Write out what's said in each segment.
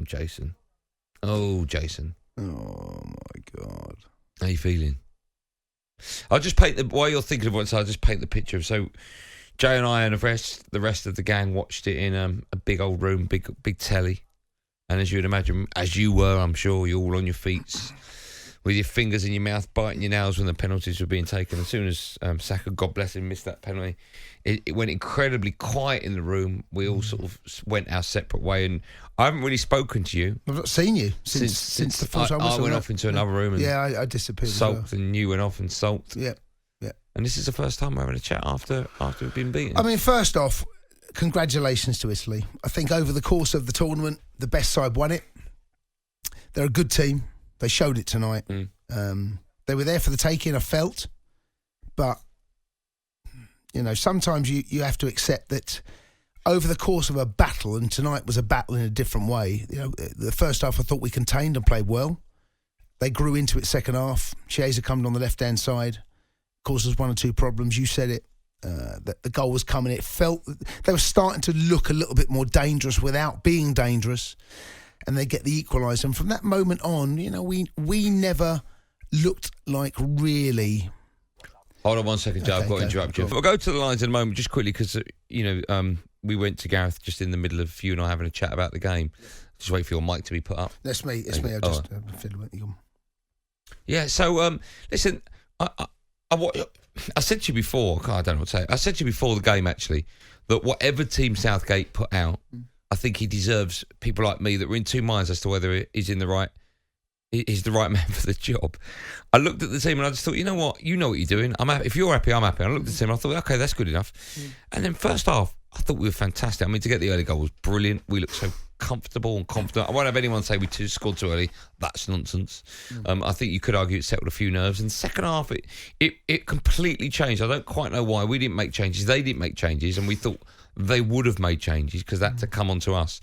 Jason. Oh, Jason. Oh, my God. How you feeling? I'll just paint while you're thinking of what, I'll just paint the picture. So, Jay and I and the rest of the gang watched it in a big old room, big telly. And as you would imagine, as you were, I'm sure, you're all on your feet with your fingers in your mouth, biting your nails when the penalties were being taken. As soon as Saka, God bless him, missed that penalty, it went incredibly quiet in the room. We all sort of went our separate way, and I haven't really spoken to you. I've not seen you since the full time whistle. I went off into another room. And I disappeared. Sulked, and you went off and sulked. Yeah. And this is the first time we're having a chat after we've been beaten. I mean, first off, congratulations to Italy. I think over the course of the tournament, the best side won it. They're a good team. They showed it tonight. They were there for the taking, I felt. But, sometimes you have to accept that over the course of a battle, and tonight was a battle in a different way. The first half I thought we contained and played well. They grew into it second half. Chiesa coming on the left-hand side. Caused us one or two problems. You said it. That the goal was coming. It felt they were starting to look a little bit more dangerous without being dangerous. And they get the equaliser. And from that moment on, we never looked like really... Hold on 1 second, Joe. I've got to interrupt you. I'll go to the lines in a moment just quickly because, we went to Gareth just in the middle of you and I having a chat about the game. Just wait for your mic to be put up. That's me. It's me. I just fiddle with you. Yeah, so, listen, I said to you before, I don't know what to say. I said to you before the game, actually, that whatever team Southgate put out, I think he deserves people like me that were in two minds as to whether he's the right man for the job. I looked at the team and I just thought, you know what you're doing. I'm happy. If you're happy, I'm happy. I looked at the team and I thought, okay, that's good enough. And then first half, I thought we were fantastic. I mean, to get the early goal was brilliant. We looked so comfortable and confident. I won't have anyone say we scored too early. That's nonsense. I think you could argue it settled a few nerves. And second half, it completely changed. I don't quite know why. We didn't make changes. They didn't make changes. And we thought they would have made changes because that to come on to us.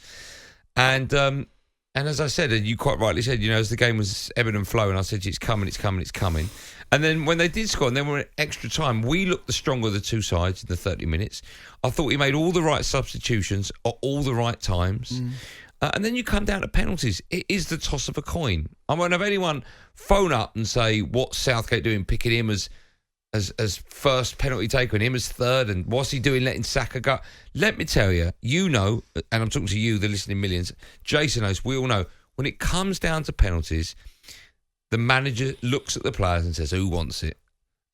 And as I said, and you quite rightly said, as the game was ebbing and flowing, I said, it's coming. And then when they did score, and then we're in extra time, we looked the stronger of the two sides in the 30 minutes. I thought we made all the right substitutions at all the right times. And then you come down to penalties. It is the toss of a coin. I won't have anyone phone up and say, what's Southgate doing, picking him as first penalty taker and him as third, and what's he doing letting Saka go? Let me tell you, and I'm talking to you, the listening millions, Jason knows, we all know, when it comes down to penalties, the manager looks at the players and says, who wants it?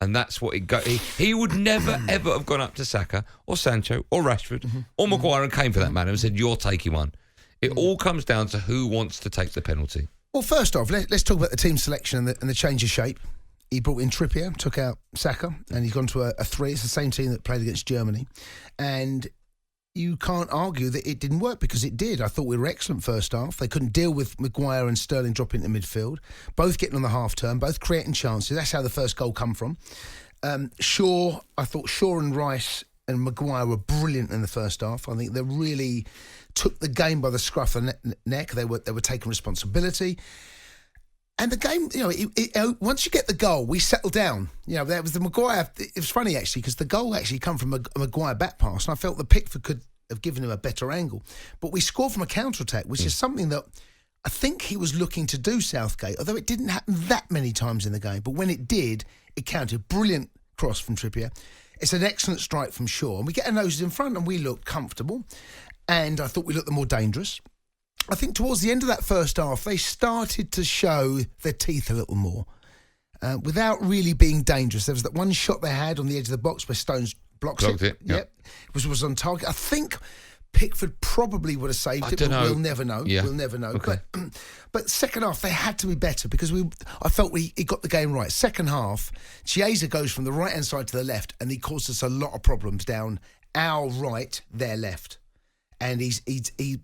And that's what it got. He would never, ever have gone up to Saka or Sancho or Rashford or Maguire and Kane for that matter and said, you're taking one. It all comes down to who wants to take the penalty. Well, first off, let's talk about the team selection and the change of shape. He brought in Trippier, took out Saka, and he's gone to a 3. It's the same team that played against Germany. And you can't argue that it didn't work because it did. I thought we were excellent first half. They couldn't deal with Maguire and Sterling dropping into midfield, both getting on the half turn, both creating chances. That's how the first goal come from. I thought Shaw and Rice and Maguire were brilliant in the first half. I think they really took the game by the scruff of the neck. They were taking responsibility. And the game, once you get the goal, we settled down. There was the Maguire. It was funny, actually, because the goal actually come from a Maguire back pass, and I felt that Pickford could have given him a better angle. But we scored from a counter-attack, which is something that I think he was looking to do, Southgate, although it didn't happen that many times in the game. But when it did, it counted. Brilliant cross from Trippier. It's an excellent strike from Shaw. And we get our noses in front, and we look comfortable. And I thought we looked the more dangerous. I think towards the end of that first half, they started to show their teeth a little more without really being dangerous. There was that one shot they had on the edge of the box where Stones blocked it. Yep. It was on target. I think Pickford probably would have saved it, but we'll never know. Yeah. We'll never know. Okay. But second half, they had to be better because I felt he got the game right. Second half, Chiesa goes from the right-hand side to the left, and he caused us a lot of problems down our right, their left. And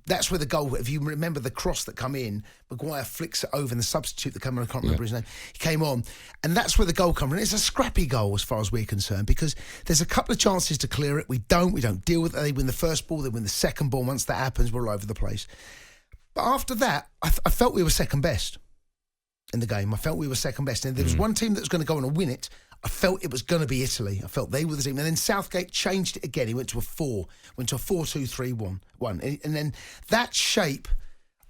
that's where the goal, if you remember the cross that come in, Maguire flicks it over and the substitute that came on, I can't remember his name, he came on. And that's where the goal comes from. It's a scrappy goal as far as we're concerned because there's a couple of chances to clear it. We don't deal with it. They win the first ball, they win the second ball. Once that happens, we're all over the place. But after that, I felt we were second best in the game. I felt we were second best. And there was one team that was going to go on and win it. I felt it was going to be Italy. I felt they were the team. And then Southgate changed it again. He went to a 4, went to a 4-2-3-1. And then that shape,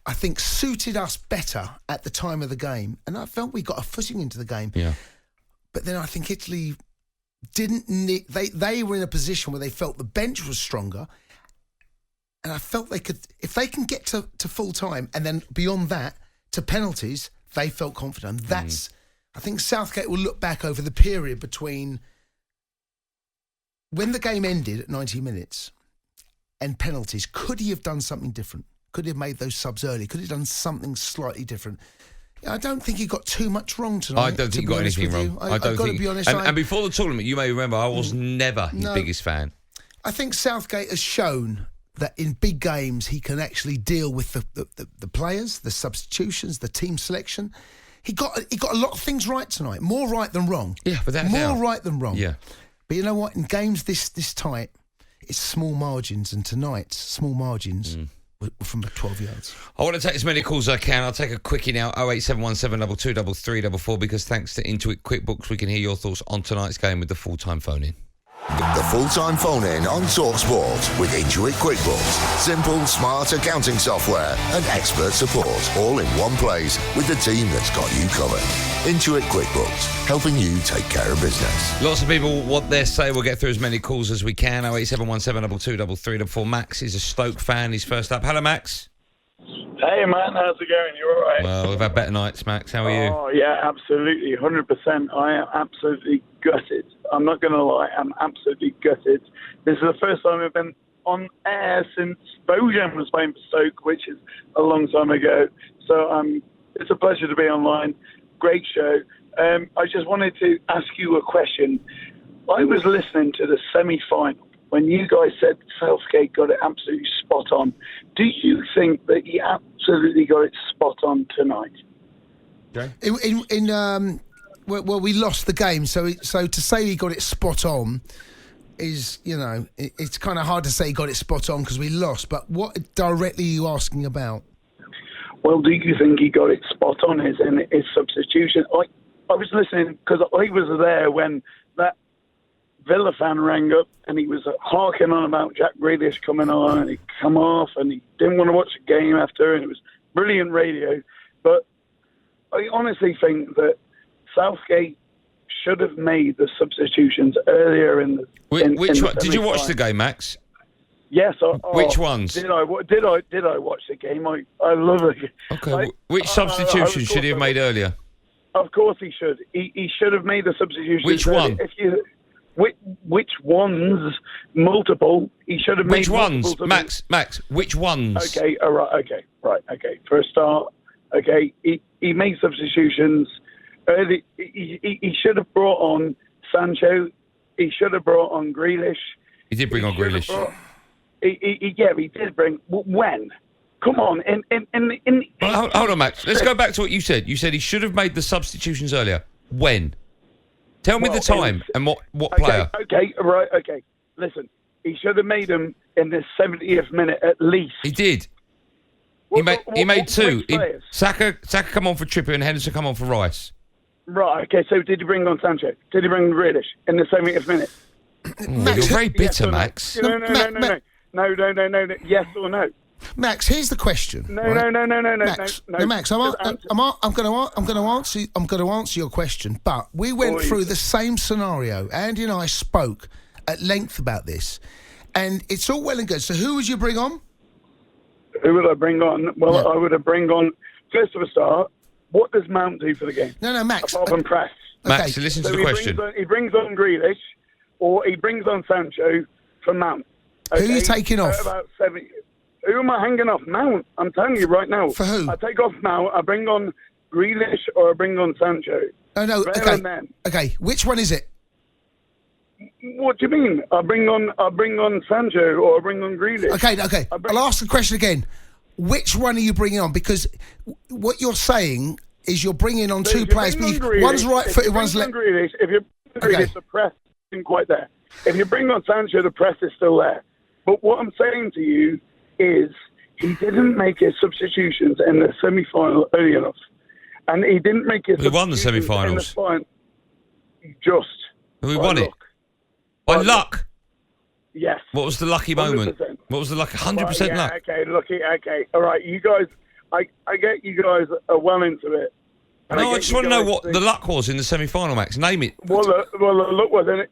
I think, suited us better at the time of the game. And I felt we got a footing into the game. Yeah. But then I think Italy didn't need... They were in a position where they felt the bench was stronger. And I felt they could... If they can get to full time and then beyond that to penalties, they felt confident. That's... I think Southgate will look back over the period between when the game ended at 90 minutes and penalties. Could he have done something different? Could he have made those subs early? Could he have done something slightly different? I don't think he got too much wrong tonight. I don't think he got anything wrong. I've got to be honest. And before the tournament, you may remember, I was never his biggest fan. I think Southgate has shown that in big games he can actually deal with the players, the substitutions, the team selection. He got a lot of things right tonight. More right than wrong. Yeah, without more doubt. right than wrong. Yeah. But you know what? In games this tight, it's small margins, and tonight's small margins were from 12 yards. I want to take as many calls as I can. I'll take a quickie now, 08717 22 3344, because thanks to Intuit QuickBooks, we can hear your thoughts on tonight's game with the full-time phone-in. The full-time phone-in on talkSPORT with Intuit QuickBooks. Simple, smart accounting software and expert support all in one place with the team that's got you covered. Intuit QuickBooks, helping you take care of business. Lots of people want their say. We'll get through as many calls as we can. 08717 22 3344. Max is a Stoke fan. He's first up. Hello, Max. Hey, man, how's it going? You all right? Well, we've had better nights, Max. How are you? Oh, yeah, absolutely. 100%. I am absolutely gutted. I'm not going to lie. I'm absolutely gutted. This is the first time I've been on air since Bojan was playing for Stoke, which is a long time ago. So it's a pleasure to be online. Great show. I just wanted to ask you a question. I was listening to the semi-final when you guys said Southgate got it absolutely spot on. Do you think that he absolutely got it spot on tonight? Okay. Well, we lost the game, so to say he got it spot on is, it's kind of hard to say he got it spot on because we lost. But what directly are you asking about? Well, do you think he got it spot on his substitution? I was listening because I was there when that Villa fan rang up and he was harking on about Jack Grealish coming on and he'd come off and he didn't want to watch the game after, and it was brilliant radio. But I honestly think that Southgate should have made the substitutions earlier in the. Which one? Did you watch the game, Max? Yes. Which ones? Did I watch the game? I love it. Okay. Which substitution should he have made earlier? Of course he should. He should have made the substitutions. Which one? Which ones? Multiple. He should have made. Which ones, Max? Which ones? Okay. All right. Okay. For a start, okay. He made substitutions early. He should have brought on Sancho. He should have brought on Grealish. He did bring on Grealish. He did bring. When? Come on. Hold on, Max. Let's go back to what you said. You said he should have made the substitutions earlier. When? Tell me the time and what player. Okay. Listen, he should have made them in the 70th minute at least. He did. He made two. Saka come on for Trippier and Henderson come on for Rice. Right, okay, so did he bring on Sancho? Did he bring Grealish in the 70th minute? You're very bitter, Max. No. Yes or no? Max, here's the question. No. Max, I'm going to answer your question, but we went through the same scenario. Andy and I spoke at length about this, and it's all well and good. So who would you bring on? Who would I bring on? Well, I would have bring on, first of a start, what does Mount do for the game? No, Max. Apart from press. Max, listen to the question. He brings on Grealish, or he brings on Sancho for Mount. Okay? Who are you taking off? About 70. Who am I hanging off? Mount. I'm telling you right now. For who? I take off Mount, I bring on Grealish, or I bring on Sancho. No. Okay, which one is it? What do you mean? I bring on Sancho, or I bring on Grealish. Okay. I'll ask the question again. Which one are you bringing on? Because what you're saying is you're bringing on two players. One's right-footed, one's left. If you bring on Grealish, the press isn't quite there. If you bring on Sancho, the press is still there. But what I'm saying to you is he didn't make his substitutions in the semi-final early enough. And he didn't make his substitutions. Who won the semi-finals? Just. Who won it? By luck? Yes. What was the lucky moment? 100%. What was the lucky? 100% luck. Okay, lucky. Okay, all right. You guys, I get you guys are well into it. And No, I get just you want to know guys what the luck was in the semi-final, Max. Name it. Well, the look was, and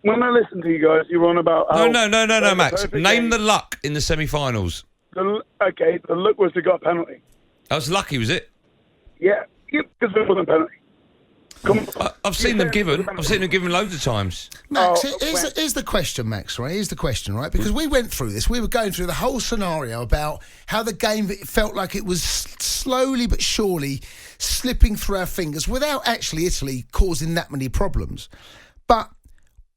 when I listened to you guys, you were on about how... No, Max. Name the luck in the semi-finals. The look was they got a penalty. That was lucky, was it? Yeah, because it wasn't a penalty. I've seen them given. I've seen them given loads of times. Max, here's the question, Max, right? Here's the question, right? Because we went through this. We were going through the whole scenario about how the game felt like it was slowly but surely slipping through our fingers without actually Italy causing that many problems. But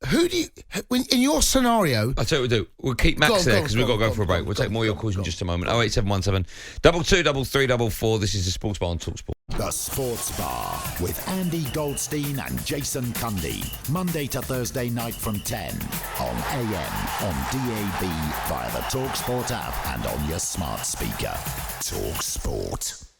who do you, in your scenario... I'll tell you what we'll do. We'll keep Max there because we've got to go for a break. We'll take more of your calls in just a moment. 08717 22 3344. This is the Sports Bar on talkSPORT. The Sports Bar with Andy Goldstein and Jason Cundy. Monday to Thursday night from 10 on AM, on DAB, via the talkSPORT app and on your smart speaker. talkSPORT.